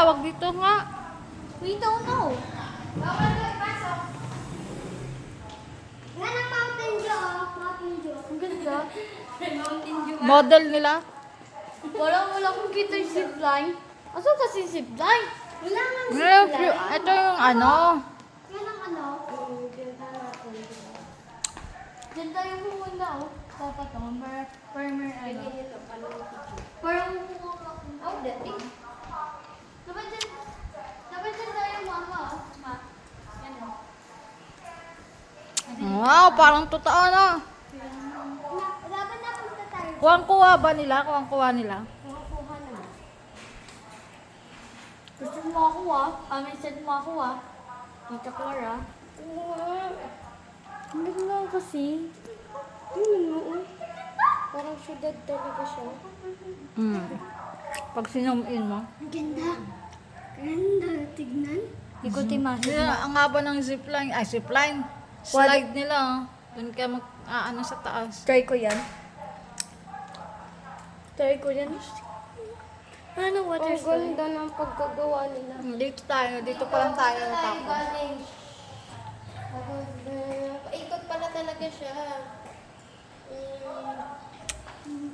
tawag dito nga? We don't know. Bawal na ipasok. Yan ang Mountain Dew, oh. Mountain Dew. Ang ganda. Mountain Dew. Model nila. Wala kong kita yung zipline. Asan kasi zipline? Wala nga Well, ito yung ano. Yan ang ano? Diyan tayo pumunta, oh. Dapat, oh. Farmer, ano. Parang oh, dating. Dapat dyan tayo, mama, oh. Ma. Yan, oh. Wow, parang totoo na. Dapat napunta tayo. Kuwang-kuha ba nila? Kuwang-kuha nila? Makakuha naman. Gusto mo ako, ah. May set mo ako, ah. Tita Clara. Hindi ko lang kasi. Parang syudad talaga siya. Pag sinum in mo. Ang ganda. Ganda. Tignan. Ikutin mo. Ang haba ng zipline. Ay, zipline. Slide nila. Doon ka ano sa taas. Try ko yan. Ano, water slide? Ang ganda ng pagkagawa nila. Dito tayo. Dito pa lang tayo. Tapos. Paikot pala talaga siya.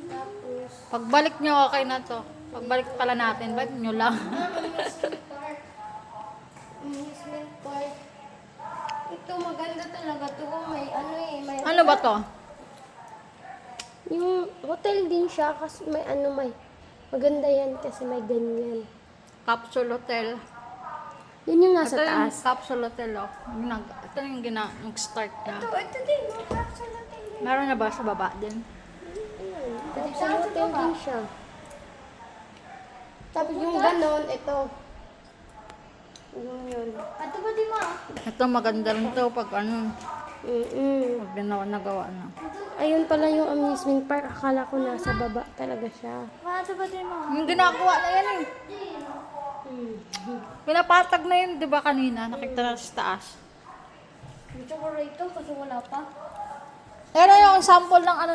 Tapos, Pagbalik nyo, okay na to. Pagbalik pala natin. Ba't nyo lang? amusement park. Amusement park. Ito maganda talaga to. May ano eh. May Ano ba to? Yung hotel din siya kasi may ano may. Maganda yan kasi may ganyan. Capsule Hotel. Yun yung nasa Ito yung taas. Capsule Hotel. Oh. Ito yung nag-start na. Ito din. Yung capsule hotel din. Meron na ba sa baba din? Capsule hotel din siya. Tapos yung ganon, ito. Yun. Ato ba di mo? Ito maganda rin to pag ano. Pag nagawa na. Ayun pala yung amusement park. Akala ko nasa baba talaga siya. Ato ba di mo? Yung ginagawa na yan eh. Pinapatag na yun, di ba kanina? Nakita na sa taas. Gusto ko rito kasi wala pa. Pero yung sample ng ano